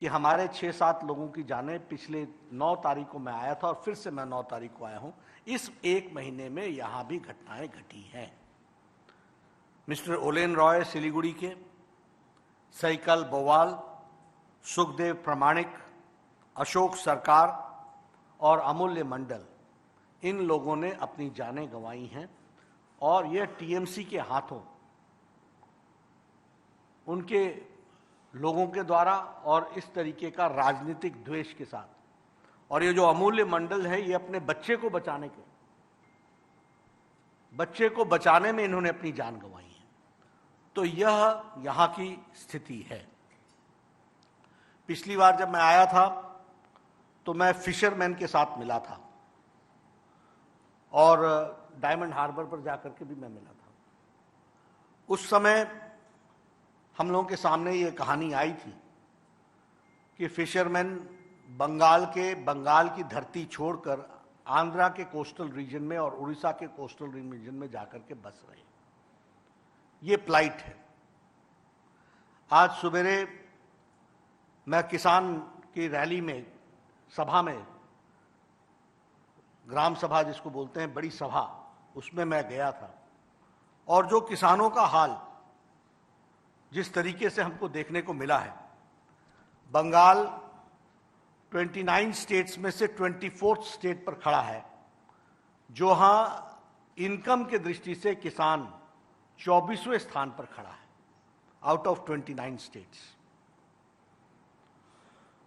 कि हमारे 6-7 लोगों की जानें पिछले 9 तारीख को मैं आया था और फिर से मैं 9 तारीख को आया हूं। इस एक महीने में यहां भी घटनाएं घटी हैं। मिस्टर ओलेन रॉय सिलीगुड़ी के, सैकल बोवाल, सुखदेव प्रमाणिक, अशोक सरकार और अमूल्य मंडल, इन लोगों ने अपनी जानें गंवाई हैं और यह टीएमसी के हाथों, उनके लोगों के द्वारा और इस तरीके का राजनीतिक द्वेष के साथ। और ये जो अमूल्य मंडल है, ये अपने बच्चे को बचाने में इन्होंने अपनी जान गंवाई है। तो यह यहां की स्थिति है। पिछली बार जब मैं आया था तो मैं फिशरमैन के साथ मिला था और डायमंड हार्बर पर जाकर के भी मैं मिला था। उस समय हम लोगों के सामने ये कहानी आई थी कि फिशरमैन बंगाल की धरती छोड़कर आंध्रा के कोस्टल रीजन में और उड़ीसा के कोस्टल रीजन में जाकर के बस रहे। ये प्लाइट है। आज सवेरे मैं किसान की रैली में, सभा में, ग्राम सभा जिसको बोलते हैं, बड़ी सभा, उसमें मैं गया था और जो किसानों का हाल जिस तरीके से हमको देखने को मिला है, बंगाल 29 स्टेट्स में से 24th स्टेट पर खड़ा है, जहां इनकम के दृष्टि से किसान 24वें स्थान पर खड़ा है आउट ऑफ 29 स्टेट्स।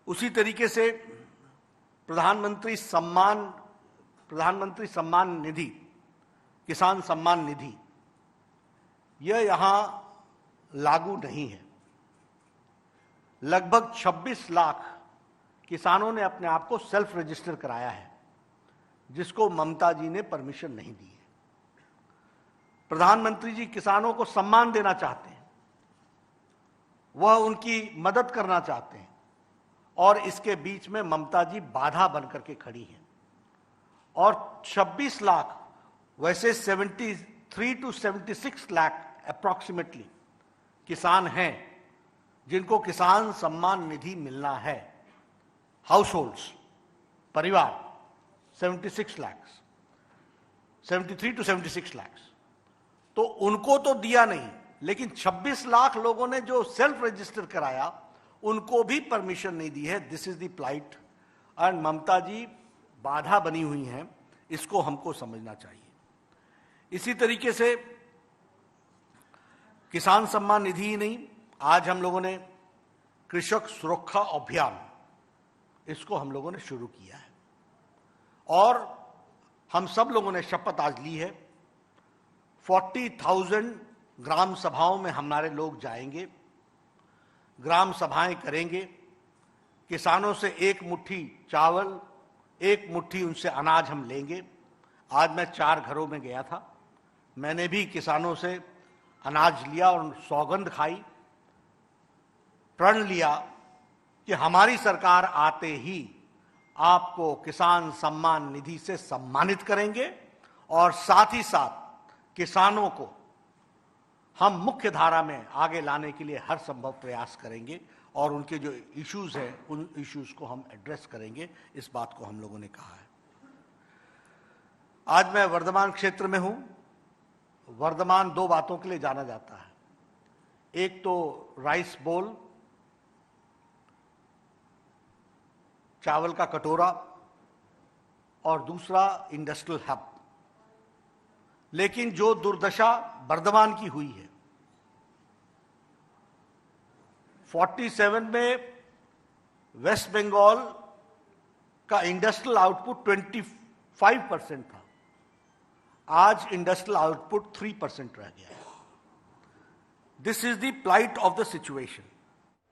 उसी तरीके से प्रधानमंत्री सम्मान निधि, किसान सम्मान निधि, यह यहां लागू नहीं है। लगभग 26 लाख किसानों ने अपने आप को सेल्फ रजिस्टर कराया है, जिसको ममता जी ने परमिशन नहीं दी है। प्रधानमंत्री जी किसानों को सम्मान देना चाहते हैं, वह उनकी मदद करना चाहते हैं और इसके बीच में ममता जी बाधा बनकर के खड़ी हैं। और 26 लाख, वैसे 73 to 76 लाख अप्रॉक्सीमेटली किसान हैं जिनको किसान सम्मान निधि मिलना है। हाउसहोल्ड्स, परिवार 76 लाख, 73 to 76 लाख, तो उनको तो दिया नहीं, लेकिन 26 लाख लोगों ने जो सेल्फ रजिस्टर कराया उनको भी परमिशन नहीं दी है। This is the plight and Mamata ji बाधा बनी हुई हैं, इसको हमको समझना चाहिए। इसी तरीके से किसान सम्मान निधि ही नहीं, आज हम लोगों ने कृषक सुरक्षा अभियान, इसको हम लोगों ने शुरू किया है और हम सब लोगों ने शपथ आज ली है। 40,000 ग्राम सभाओं में हमारे लोग जाएंगे, ग्राम सभाएं करेंगे, किसानों से एक मुट्ठी चावल, एक मुट्ठी उनसे अनाज हम लेंगे। आज मैं 4 घरों में गया था, मैंने भी किसानों से अनाज लिया और सौगंध खाई, प्रण लिया कि हमारी सरकार आते ही आपको किसान सम्मान निधि से सम्मानित करेंगे और साथ ही साथ किसानों को हम मुख्य धारा में आगे लाने के लिए हर संभव प्रयास करेंगे और उनके जो इश्यूज हैं उन इश्यूज को हम एड्रेस करेंगे। इस बात को हम लोगों ने कहा है। आज मैं वर्धमान क्षेत्र में हूं। वर्धमान 2 बातों के लिए जाना जाता है। एक तो राइस बोल, चावल का कटोरा, और दूसरा इंडस्ट्रियल हब। लेकिन जो दुर्दशा वर्धमान की हुई है, 47 में वेस्ट बंगाल का इंडस्ट्रियल आउटपुट 25% था, आज इंडस्ट्रियल आउटपुट 3% रह गया है। This is the plight of the situation.